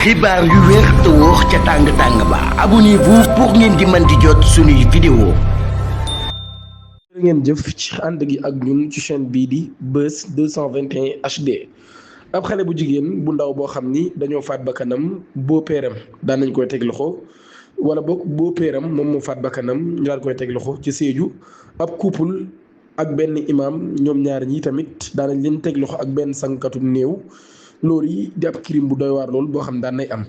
xibaar yu wér te wóor ca tàng-tàng ba abonnez-vous pour ngeen di mën di jot suñuy vidéo. ngeen jëf ci ànd gi ak ñun ci chaîne bii di Buzz 221 HD. ab xale bu jigéen bu ndaw boo xam ni dañoo faat bakkanam beau-père daan nañ koy teg loxo wala boog beau-père moom moo faat bakkanam ñu daan koy teg loxo ci Sédhiou. ab couple ak benn imam ñoom ñaar ñi tamit daan nañ leen teg loxo ak benn sangkatu néew. loolu yi di ab crime bu doy waar loolu boo xam daan nay am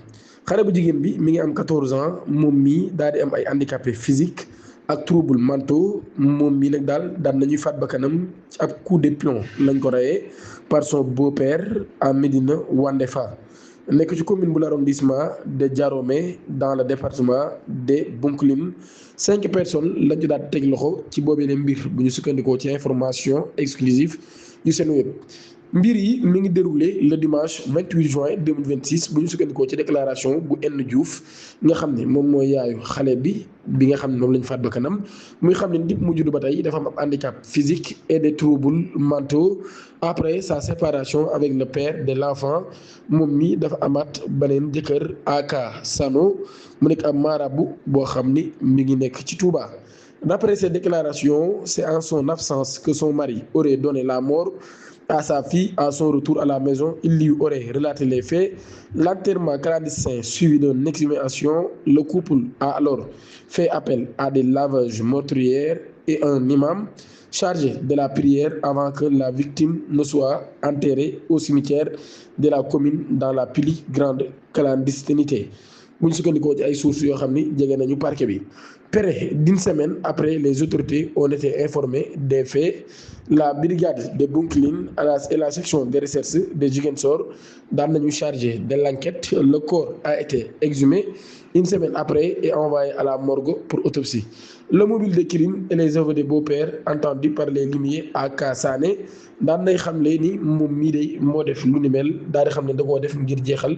xale bu jigéen bi mi ngi am 14 ans moom mii daal di am ay handicapé physique ak trouble mentaux moom mii nag daal daan nañuy faat bakkanam ci ab coup de plomb lañ ko reyee par son beau-père à Médina Wandefa nekk ci commune bu l'arrondissement de Diaromé dans le département de Bounkiling 5 personnes lañ ci daal teg loxo ci boobee ne mbir bu ñu sukkandikoo ci information exclusive yu Senweb. mbir yi mi ngi déroulé le dimanche 28 juin 2026 bu ñu sukkandikoo ci déclaration bu N Diouf nga xam ne moom mooy yaayu xale bi nga xam ne moom lañ faat bakkanam muy xam ne nit mu judd ba tey dafa am ab handicap physique et des troubles mentaux après sa séparation avec le père de l'enfant moom mi dafa amaat beneen jëkkër Aka Sano mu nekk ab marabout boo xam ni mi ngi nekk ci Touba. D'après ces déclarations, c'est en son absence que son mari aurait donné la mort à sa fille. À son retour à la maison, il lui aurait relaté les faits. L'enterrement clandestin suivi d'une exhumation, le couple a alors fait appel à des lavages meurtrières et un imam chargé de la prière avant que la victime ne soit enterrée au cimetière de la commune dans la plus grande clandestinité. bu ñu sukkandikoo ci ay sources yoo xam ni jege nañu parquet bi. Près d'une semaine après, les autorités ont été informées des faits. La brigade de Bounkiling et la section de recherche de Ziguinchor daan nañu chargé de l'enquête. Le corps a été exhumé une semaine après et envoyé à la morgue pour autopsie. Le mobile de crime et les œuvres de beau-père entendus par les limiers à Kassané daan nay xamle ni moom mii day moo def lu ni mel daal di xam ne da koo def ngir jeexal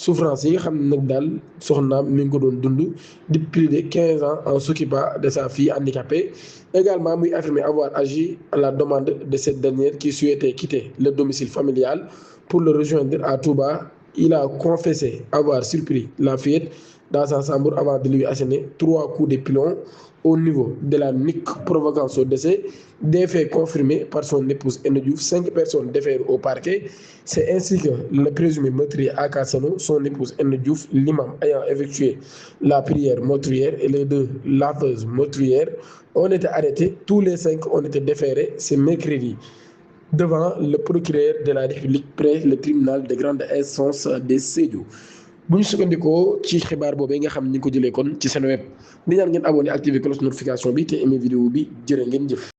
souffrance yi nga xam ne nag daal soxnaam mi ngi ko doon dund depuis plus de 15 ans en s'occupant de sa fille handicapée. Également muy affirmer avoir agi à la demande de cette dernière qui souhaitait quitter le domicile familial pour le rejoindre à Touba. Il a confessé avoir surpris la fillette dans sa chambre avant de lui asséner 3 coups de pilon au niveau de la nuque provoquant son décès. Des faits confirmés par son épouse N Diouf. 5 personnes déférées au parquet. C'est ainsi que le présumé meurtrier Aka Sano, son épouse N Diouf, l'imam ayant effectué la prière meurtrière et les 2 laveuses meurtrières ont été arrêtés. Tous les 5 ont été déférés ce mercredi devant le procureur de la République près le tribunal de grande instance de Sédhiou. bu ñu sukkandikoo ci xibaar boobee nga xam ni ñu ko jëlee kon ci Senweb di ñaan ngeen abonné activer cloche notification bi te aimé vidéo bi jërë ngeen jëf.